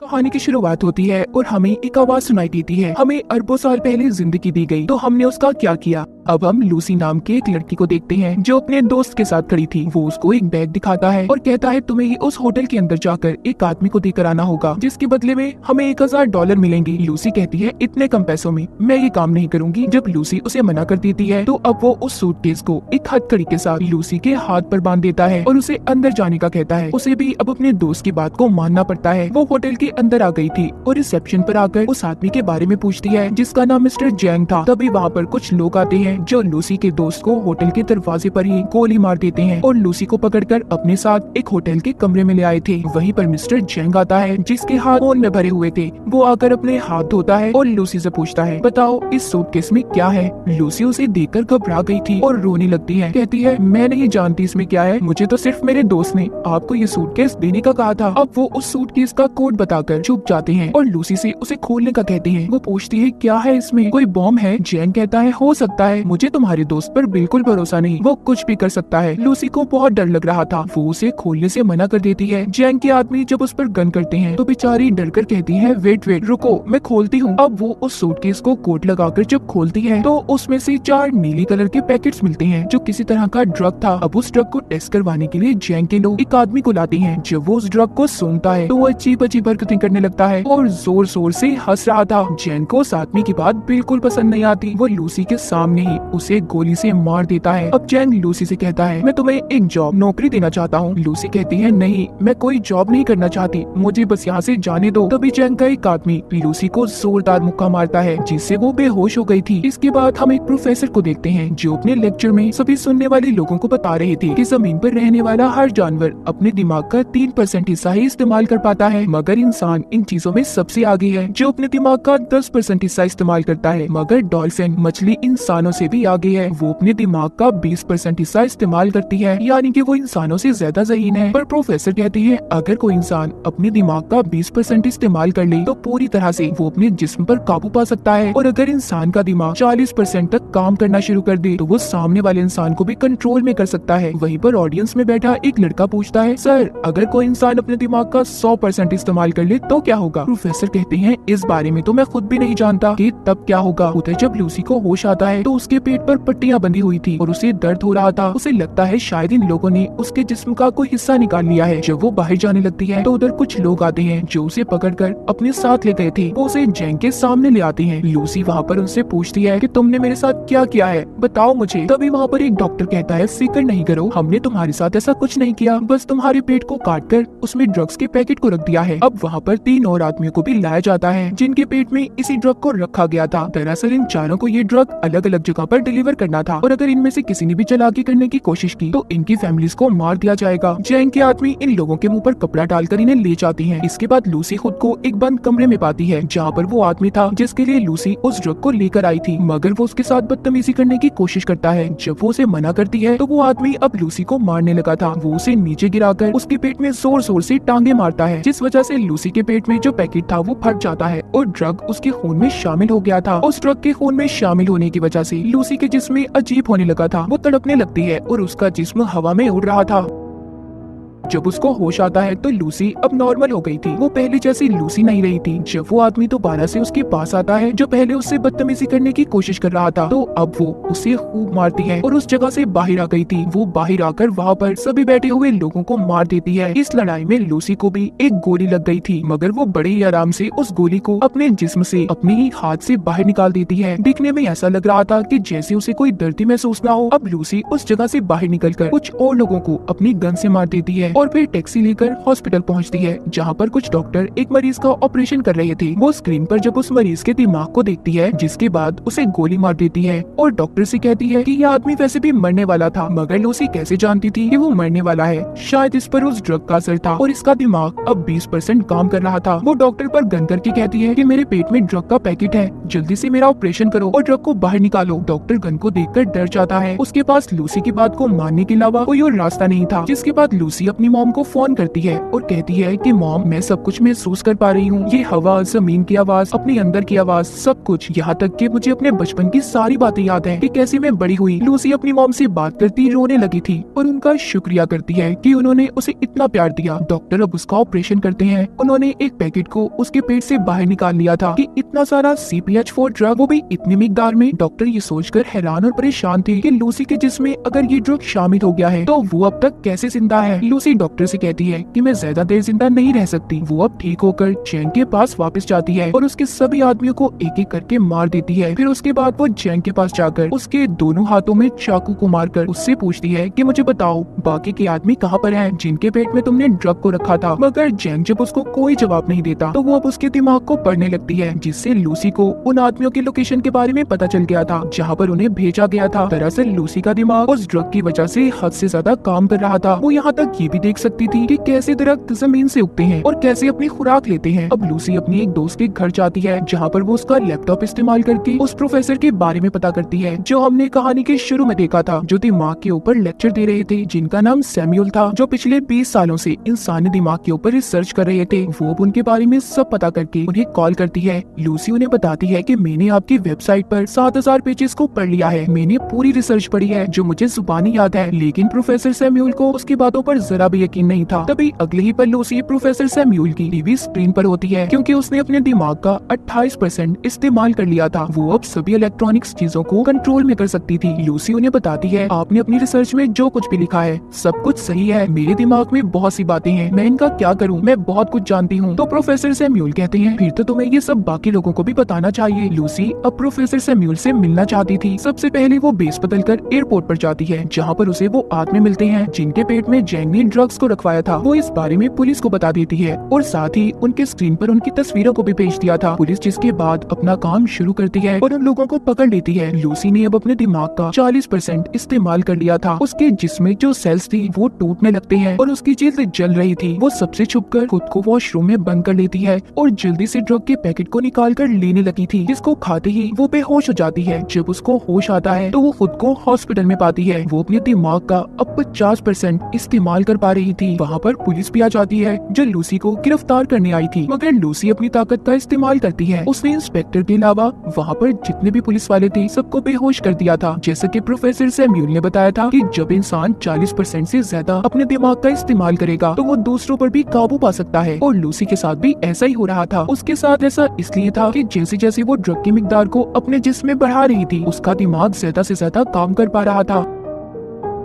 कहानी की शुरुआत होती है और हमें एक आवाज सुनाई देती है। हमें अरबों साल पहले जिंदगी दी गई, तो हमने उसका क्या किया। अब हम लूसी नाम के एक लड़की को देखते हैं जो अपने दोस्त के साथ खड़ी थी। वो उसको एक बैग दिखाता है और कहता है तुम्हें उस होटल के अंदर जाकर एक आदमी को देकर आना होगा, जिसके बदले में हमें $1000 मिलेंगे। लूसी कहती है इतने कम पैसों में मैं ये काम नहीं करूंगी। जब लूसी उसे मना कर देती है तो अब वो उस सूटकेस को एक हथकड़ी के साथ लूसी के हाथ पर बांध देता है और उसे अंदर जाने का कहता है। उसे भी अब अपने दोस्त की बात को मानना पड़ता है। वो होटल के अंदर आ गई थी और रिसेप्शन पर आकर उस आदमी के बारे में पूछती है जिसका नाम मिस्टर जैंग था। तभी वहाँ पर कुछ लोग आते हैं जो लूसी के दोस्त को होटल के दरवाजे पर ही गोली मार देते हैं और लूसी को पकड़कर अपने साथ एक होटल के कमरे में ले आए थे। वहीं पर मिस्टर जैंग आता है जिसके हाथ खून में भरे हुए थे। वो आकर अपने हाथ धोता है और लूसी से पूछता है बताओ इस सूटकेस में क्या है। लूसी उसे देखकर घबरा गई थी और रोने लगती है। कहती है मैं नहीं जानती इसमें क्या है, मुझे तो सिर्फ मेरे दोस्त ने आपको ये सूटकेस देने का कहा था। अब वो उस सूटकेस का कोड बताकर चुप जाते हैं और लूसी से उसे खोलने का कहते हैं। वो पूछती है क्या है इसमें, कोई बॉम्ब है। जैंग कहता है हो सकता है, मुझे तुम्हारे दोस्त पर बिल्कुल भरोसा नहीं, वो कुछ भी कर सकता है। लूसी को बहुत डर लग रहा था, वो उसे खोलने से मना कर देती है। जैंग के आदमी जब उस पर गन करते हैं तो बेचारी डर कर कहती है वेट रुको मैं खोलती हूँ। अब वो उस सूटकेस को कोट लगाकर जब खोलती है तो उसमें से 4 नीली कलर के पैकेट्स मिलते हैं जो किसी तरह का ड्रग था। अब उस ड्रग को टेस्ट करवाने के लिए जैंग के लोग एक आदमी को लाते हैं। जब वो उस ड्रग को सूंघता है तो वो अजीब अजीब हरकतें करने लगता है और जोर शोर से हंस रहा था। जैन को उस आदमी की बात बिल्कुल पसंद नहीं आती। वो लूसी के सामने ही उसे गोली से मार देता है। अब जैन लूसी से कहता है मैं तुम्हें एक जॉब नौकरी देना चाहता हूँ। लूसी कहती है नहीं मैं कोई जॉब नहीं करना चाहती, मुझे बस यहाँ से जाने दो। तभी जैन का एक आदमी लूसी को जोरदार मुक्का मारता है जिससे वो बेहोश हो गई थी। इसके बाद हम एक प्रोफेसर को देखते हैं जो अपने लेक्चर में सभी सुनने वाले लोगों को बता रहे थे कि जमीन पर रहने वाला हर जानवर अपने दिमाग का 3% हिस्सा ही इस्तेमाल कर पाता है, मगर इंसान इन चीजों में सबसे आगे है जो अपने दिमाग का 10% हिस्सा इस्तेमाल करता है। मगर डॉल्फिन मछली इंसानों से भी आगे है, वो अपने दिमाग का 20% हिस्सा इस्तेमाल करती है, यानी कि वो इंसानों से ज्यादा ज़हीन है। पर प्रोफेसर कहते हैं अगर कोई इंसान अपने दिमाग का 20% इस्तेमाल कर ले तो पूरी तरह से वो अपने जिस्म पर काबू पा सकता है, और अगर इंसान का दिमाग 40% तक काम करना शुरू कर दे तो वो सामने वाले इंसान को भी कंट्रोल में कर सकता है। वहीं पर ऑडियंस में बैठा एक लड़का पूछता है सर अगर कोई इंसान अपने दिमाग का 100% इस्तेमाल कर ले तो क्या होगा। प्रोफेसर कहते हैं इस बारे में तो मैं खुद भी नहीं जानता कि तब क्या होगा। उधर जब लूसी को होश आता है तो उसके पेट पर पट्टियां बंधी हुई थी और उसे दर्द हो रहा था। उसे लगता है शायद इन लोगों ने उसके जिस्म का कोई हिस्सा निकाल लिया है। जब वो बाहर जाने लगती है तो उधर कुछ लोग आते हैं जो उसे पकड़कर अपने साथ ले गए थे। वो उसे जैंग के सामने ले आते हैं। लूसी वहाँ पर उनसे पूछती है कि तुमने मेरे साथ क्या किया है, बताओ मुझे। तभी वहाँ पर एक डॉक्टर कहता है फिक्र नहीं करो, हमने तुम्हारे साथ ऐसा कुछ नहीं किया, बस तुम्हारे पेट को काट कर उसमें ड्रग्स के पैकेट को रख दिया है। अब वहाँ पर 3 और आदमियों को भी लाया जाता है जिनके पेट में इसी ड्रग को रखा गया था। दरअसल इन चारों को ये ड्रग अलग अलग जगह पर डिलीवर करना था और अगर इनमें से किसी ने भी चालाकी करने की कोशिश की तो इनकी फैमिलीज को मार दिया जाएगा। जैंग के आदमी इन लोगों के मुंह पर कपड़ा डालकर इन्हें ले जाती हैं। इसके बाद लूसी खुद को एक बंद कमरे में पाती है जहाँ पर वो आदमी था जिसके लिए लूसी उस ड्रग को लेकर आई थी, मगर वो उसके साथ बदतमीजी करने की कोशिश करता है। जब वो उसे मना करती है तो वो आदमी अब लूसी को मारने लगा था। वो उसे नीचे गिराकर उसके पेट में जोर जोर से टांगे मारता है, जिस वजह से लूसी के पेट में जो पैकेट था वो फट जाता है और ड्रग उसके खून में शामिल हो गया था। उस ड्रग के खून में शामिल होने की वजह से लूसी के जिस्म में अजीब होने लगा था। वो तड़पने लगती है और उसका जिस्म हवा में उड़ रहा था। जब उसको होश आता है तो लूसी अब नॉर्मल हो गई थी। वो पहले जैसी लूसी नहीं रही थी। जब वो आदमी दोबारा से उसके पास आता है जो पहले उससे बदतमीजी करने की कोशिश कर रहा था, तो अब वो उसे खूब मारती है और उस जगह से बाहर आ गई थी। वो बाहर आकर वहाँ पर सभी बैठे हुए लोगों को मार देती है। इस लड़ाई में लूसी को भी एक गोली लग गई थी, मगर वो बड़े ही आराम से उस गोली को अपने जिस्म से अपने ही हाथ से बाहर निकाल देती है। दिखने में ऐसा लग रहा था कि जैसे उसे कोई दर्द ही महसूस ना हो। अब लूसी उस जगह से बाहर निकलकर कुछ और लोगों को अपनी गन से मार देती है और फिर टैक्सी लेकर हॉस्पिटल पहुंचती है जहां पर कुछ डॉक्टर एक मरीज का ऑपरेशन कर रहे थे। वो स्क्रीन पर जब उस मरीज के दिमाग को देखती है जिसके बाद उसे गोली मार देती है और डॉक्टर से कहती है कि यह आदमी वैसे भी मरने वाला था, मगर लूसी कैसे जानती थी कि वो मरने वाला है। शायद इस पर उस ड्रग का असर था और इसका दिमाग अब 20% काम कर रहा था। वो डॉक्टर पर गन करके कहती है कि मेरे पेट में ड्रग का पैकेट है, जल्दी से मेरा ऑपरेशन करो और ड्रग को बाहर निकालो। डॉक्टर गन को देखकर डर जाता है। उसके पास लूसी की बात को मानने के अलावा कोई और रास्ता नहीं था, जिसके बाद लूसी अपनी मॉम को फोन करती है और कहती है कि मॉम, मैं सब कुछ महसूस कर पा रही हूँ, ये हवा, जमीन की आवाज, अपने अंदर की आवाज, सब कुछ, यहाँ तक कि मुझे अपने बचपन की सारी बातें याद है कि कैसे मैं बड़ी हुई। लूसी अपनी मॉम से बात करती रोने लगी थी और उनका शुक्रिया करती है कि उन्होंने उसे इतना प्यार दिया। डॉक्टर अब उसका ऑपरेशन करते हैं। उन्होंने एक पैकेट को उसके पेट से बाहर निकाल लिया था कि इतना सारा CPH4 ड्रग, वो भी इतनी मिकदार में। डॉक्टर ये सोचकर हैरान और परेशान थे कि लूसी के जिस्म में अगर ये ड्रग शामिल हो गया है तो वो अब तक कैसे जिंदा है। लूसी डॉक्टर से कहती है कि मैं ज्यादा देर जिंदा नहीं रह सकती। वो अब ठीक होकर जैंग के पास वापस जाती है और उसके सभी आदमियों को एक एक करके मार देती है। फिर उसके बाद वो जैंग के पास जाकर उसके दोनों हाथों में चाकू को मारकर उससे पूछती है कि मुझे बताओ बाकी के आदमी कहाँ पर हैं जिनके पेट में तुमने ड्रग को रखा था। मगर जैंग जब उसको कोई जवाब नहीं देता तो वो अब उसके दिमाग को पढ़ने लगती है, जिससे लूसी को उन आदमियों की लोकेशन के बारे में पता चल गया था जहाँ पर उन्हें भेजा गया था। दरअसल लूसी का दिमाग उस ड्रग की वजह से हद से ज्यादा काम कर रहा था। वो यहाँ तक ये भी देख सकती थी कि कैसे दरख्त जमीन से उगते हैं और कैसे अपनी खुराक लेते हैं। अब लूसी अपनी एक दोस्त के घर जाती है जहाँ पर वो उसका लैपटॉप इस्तेमाल करके उस प्रोफेसर के बारे में पता करती है जो हमने कहानी के शुरू में देखा था, जो दिमाग के ऊपर लेक्चर दे रहे थे, जिनका नाम सैमुअल था, जो पिछले 20 सालों से इंसानी दिमाग के ऊपर रिसर्च कर रहे थे। वो अब उनके बारे में सब पता करके उन्हें कॉल करती है। लूसी उन्हें बताती है कि मैंने आपकी वेबसाइट पर 7000 पेजेस को पढ़ लिया है, मैंने पूरी रिसर्च पढ़ी है जो मुझे जुबानी याद है। लेकिन प्रोफेसर सैमुअल को उसकी बातों पर जरा भी यकीन नहीं था। तभी अगले ही पल लूसी प्रोफेसर सैमुअल की टीवी स्क्रीन पर होती है क्योंकि उसने अपने दिमाग का 28% इस्तेमाल कर लिया था। वो अब सभी इलेक्ट्रॉनिक्स चीजों को कंट्रोल में कर सकती थी। लूसी उन्हें बताती है आपने अपनी रिसर्च में जो कुछ भी लिखा है सब कुछ सही है, मेरे दिमाग में बहुत सी बातें हैं, मैं इनका क्या करूं, मैं बहुत कुछ जानती हूं। तो प्रोफेसर सैमुअल कहते हैं फिर तो तुम्हें ये सब बाकी लोगों को भी बताना चाहिए। लूसी अब प्रोफेसर सैमुअल से मिलना चाहती थी। सबसे पहले वो बेस बदलकर एयरपोर्ट पर जाती है जहाँ पर उसे वो आदमी मिलते हैं जिनके पेट में जैंग ने ड्रग्स को रखवाया था। वो इस बारे में पुलिस को बता देती है और साथ ही उनके स्क्रीन पर उनकी तस्वीरों को भी भेज दिया था। पुलिस जिसके बाद अपना काम शुरू करती है और उन लोगों को पकड़ लेती है। लूसी ने अब अपने दिमाग का 40% इस्तेमाल कर लिया था। उसके जिस्म में जो सेल्स थी वो टूटने लगते हैं और उसकी चीजें जल रही थी। वो सबसे छुपकर खुद को वॉशरूम में बंद कर लेती है और जल्दी से ड्रग के पैकेट को निकाल कर लेने लगी थी, जिसको खाते ही वो बेहोश हो जाती है। जब उसको होश आता है तो वो खुद को हॉस्पिटल में पाती है। वो अपने दिमाग का अब 50% इस्तेमाल कर पा रही थी। वहाँ पर पुलिस भी आ जाती है जो लूसी को गिरफ्तार करने आई थी, मगर लूसी अपनी ताकत का इस्तेमाल करती है। उसने इंस्पेक्टर के अलावा वहाँ पर जितने भी पुलिस वाले थे सबको बेहोश कर दिया था। जैसा कि प्रोफेसर सैमुअल ने बताया था कि जब इंसान 40% से ज्यादा अपने दिमाग का इस्तेमाल करेगा तो वो दूसरों पर भी काबू पा सकता है, और लूसी के साथ भी ऐसा ही हो रहा था। उसके साथ ऐसा इसलिए था कि जैसे जैसे वो ड्रग की मिकदार को अपने जिस्म में बढ़ा रही थी उसका दिमाग ज्यादा से ज्यादा काम कर पा रहा था।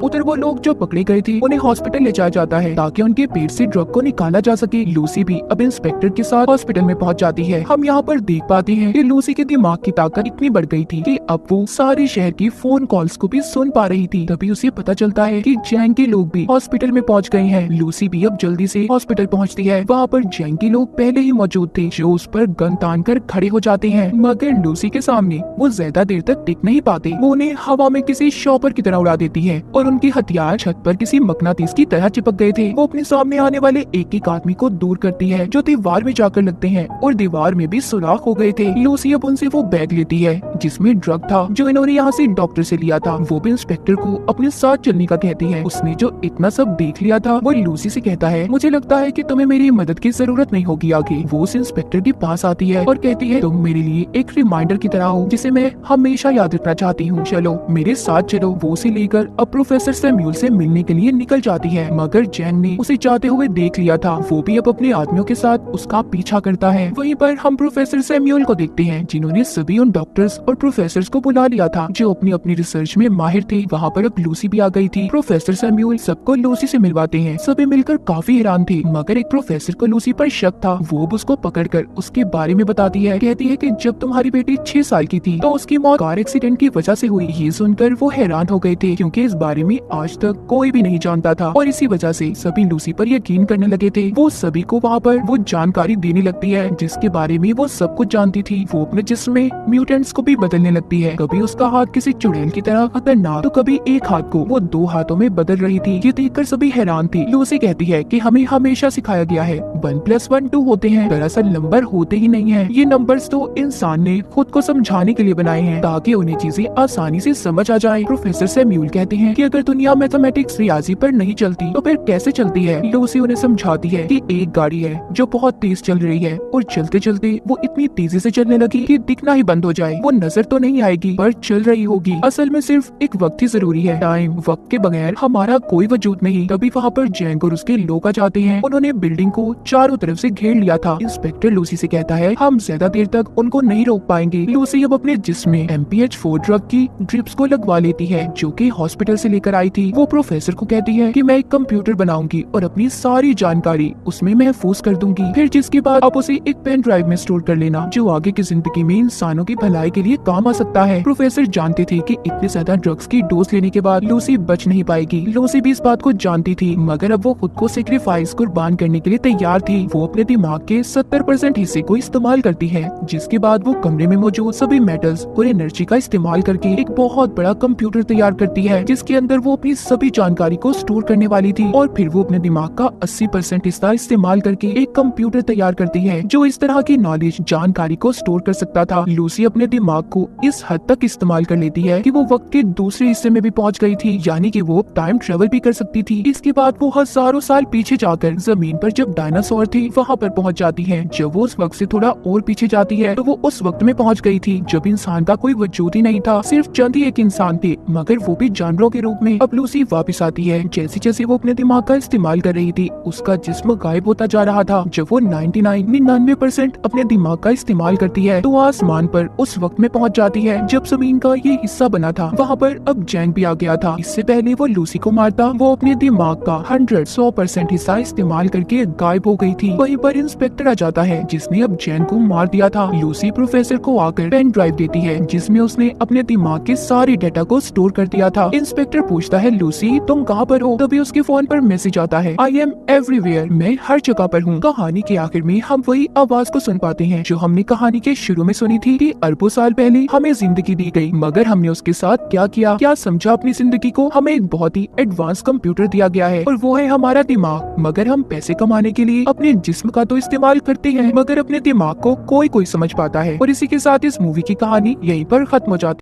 उधर वो लोग जो पकड़े गए थे उन्हें हॉस्पिटल ले जाया जाता है ताकि उनके पेट से ड्रग को निकाला जा सके। लूसी भी अब इंस्पेक्टर के साथ हॉस्पिटल में पहुंच जाती है। हम यहाँ पर देख पाते हैं कि लूसी के दिमाग की ताकत इतनी बढ़ गई थी कि अब वो सारे शहर की फोन कॉल्स को भी सुन पा रही थी। तभी उसे पता चलता है कि जैंग के लोग भी हॉस्पिटल में पहुँच गए हैं। लूसी भी अब जल्दी से हॉस्पिटल पहुँचती है। वहाँ पर जैंग के लोग पहले ही मौजूद थे जो उस पर गन तान कर खड़े हो जाते हैं, मगर लूसी के सामने वो ज्यादा देर तक टिक नहीं पाते। वो उन्हें हवा में किसी शॉपर की तरह उड़ा देती है और उनकी हथियार छत पर किसी मकनातीस की तरह चिपक गए थे। वो अपने सामने आने वाले एक एक आदमी को दूर करती है जो दीवार में जाकर लगते हैं और दीवार में भी सुराख हो गए थे। लूसी अब उनसे वो बैग लेती है जिसमें ड्रग था जो इन्होंने यहाँ से डॉक्टर से लिया था। वो भी इंस्पेक्टर को अपने साथ चलने का कहती है। उसने जो इतना सब देख लिया था वो लूसी से कहता है मुझे लगता है कि तुम्हें मेरी मदद की जरूरत नहीं होगी आगे। वो उस इंस्पेक्टर के पास आती है और कहती है तुम मेरे लिए एक रिमाइंडर की तरह हो जिसे मैं हमेशा याद रखना चाहती हूँ, चलो मेरे साथ चलो। वो उसे लेकर अब प्रोफेसर सैमुअल से मिलने के लिए निकल जाती है, मगर जैंग ने उसे जाते हुए देख लिया था। वो भी अब अपने आदमियों के साथ उसका पीछा करता है। वहीं पर हम प्रोफेसर सैमुअल को देखते हैं जिन्होंने सभी उन डॉक्टर्स और प्रोफेसर्स को बुला लिया था जो अपनी अपनी रिसर्च में माहिर थे। वहाँ पर अब लूसी भी आ गई थी। प्रोफेसर सैमुअल सबको लूसी से मिलवाते हैं। सभी मिलकर काफी हैरान थे, मगर एक प्रोफेसर को लूसी पर शक था। वो उसको पकड़कर उसके बारे में बताती है। कहती है कि जब तुम्हारी बेटी 6 साल की थी तो उसकी मौत कार एक्सीडेंट की वजह से हुई। ये सुनकर वो हैरान हो गए थे क्योंकि इस बारे में आज तक कोई भी नहीं जानता था और इसी वजह से सभी लूसी पर यकीन करने लगे थे। वो सभी को वहाँ पर वो जानकारी देने लगती है जिसके बारे में वो सब कुछ जानती थी। वो अपने जिस्म में म्यूटेंट्स को भी बदलने लगती है। कभी उसका हाथ किसी चुड़ैल की तरह खतरनाक तो कभी एक हाथ को वो 2 हाथों में बदल रही थी। ये देखकर सभी हैरान थे। लूसी कहती है कि हमें हमेशा सिखाया गया है 1+1 2 होते हैं, दरअसल नंबर होते ही नहीं है। ये नंबर्स तो इंसान ने खुद को समझाने के लिए बनाए हैं ताकि उन्हें चीजें आसानी से समझ आ जाए। प्रोफेसर सैमुअल कहते हैं कि अगर दुनिया मैथमेटिक्स रियाजी पर नहीं चलती तो फिर कैसे चलती है। लूसी उन्हें समझाती है कि एक गाड़ी है जो बहुत तेज चल रही है और चलते चलते वो इतनी तेजी से चलने लगी कि दिखना ही बंद हो जाए। वो नजर तो नहीं आएगी पर चल रही होगी। असल में सिर्फ एक वक्त ही जरूरी है। टाइम, वक्त के बगैर हमारा कोई वजूद नहीं। तभी वहाँ पर जैंग और उसके लोग आ जाते हैं। उन्होंने बिल्डिंग को चारों तरफ से घेर लिया था। इंस्पेक्टर लूसी से कहता है हम ज्यादा देर तक उनको नहीं रोक पाएंगे। लूसी अब अपने जिस्म में MPH-4 ड्रग की ड्रिप्स को लगवा लेती है जो कि हॉस्पिटल से लेकर आई थी। वो प्रोफेसर को कहती है कि मैं एक कंप्यूटर बनाऊंगी और अपनी सारी जानकारी उसमें महफूज कर दूंगी, फिर जिसके बाद आप उसे एक पेन ड्राइव में स्टोर कर लेना जो आगे की जिंदगी में इंसानों की भलाई के लिए काम आ सकता है। प्रोफेसर जानते थे कि इतने ज्यादा ड्रग्स की डोज लेने के बाद लूसी बच नहीं पाएगी। लूसी भी इस बात को जानती थी मगर अब वो खुद को सेक्रीफाइस कुर्बान करने के लिए तैयार थी। वो अपने दिमाग के 70% हिस्से को इस्तेमाल करती है जिसके बाद वो कमरे में मौजूद सभी मेटल्स और एनर्जी का इस्तेमाल करके एक बहुत बड़ा कंप्यूटर तैयार करती है जिसके अंदर वो अपनी सभी जानकारी को स्टोर करने वाली थी। और फिर वो अपने दिमाग का 80% हिस्सा इस्तेमाल करके एक कंप्यूटर तैयार करती है जो इस तरह की नॉलेज, जानकारी को स्टोर कर सकता था। लूसी अपने दिमाग को इस हद तक इस्तेमाल कर लेती है कि वो वक्त के दूसरे हिस्से में भी पहुंच गई थी, यानी कि वो टाइम ट्रेवल भी कर सकती थी। इसके बाद वो हजारों साल पीछे जाकर जमीन पर जब डायनासोर थे वहाँ पर पहुँच जाती है। जब वो उस वक्त से थोड़ा और पीछे जाती है तो वो उस वक्त में पहुँच गई थी जब इंसान का कोई वजूद ही नहीं था, सिर्फ चंद ही एक इंसान थे मगर वो भी जानवरों के रूप में। अब लूसी वापस आती है। जैसे जैसे वो अपने दिमाग का इस्तेमाल कर रही थी उसका जिस्म गायब होता जा रहा था। जब वो 99% अपने दिमाग का इस्तेमाल करती है तो आसमान पर उस वक्त में पहुंच जाती है जब जमीन का ये हिस्सा बना था। वहाँ पर अब जैंग भी आ गया था। इससे पहले वो लूसी को मारता वो अपने दिमाग का 100% हिस्सा इस्तेमाल करके गायब हो गई थी। वहीं पर इंस्पेक्टर आ जाता है जिसने अब जैंग को मार दिया था। लूसी प्रोफेसर को आकर पेन ड्राइव देती है जिसमें उसने अपने दिमाग के सारे डेटा को स्टोर कर दिया था। इंस्पेक्टर पूछता है लूसी तुम कहाँ पर हो? तभी उसके फोन पर मैसेज आता है आई एम एवरीवेयर, मैं हर जगह पर हूँ। कहानी के आखिर में हम वही आवाज को सुन पाते हैं जो हमने कहानी के शुरू में सुनी थी कि अरबों साल पहले हमें जिंदगी दी गई मगर हमने उसके साथ क्या किया, क्या समझा अपनी जिंदगी को। हमें एक बहुत ही एडवांस कंप्यूटर दिया गया है और वो है हमारा दिमाग, मगर हम पैसे कमाने के लिए अपने जिस्म का तो इस्तेमाल करते हैं मगर अपने दिमाग को कोई समझ पाता है। और इसी के साथ इस मूवी की कहानी यहीं पर खत्म हो जाती है।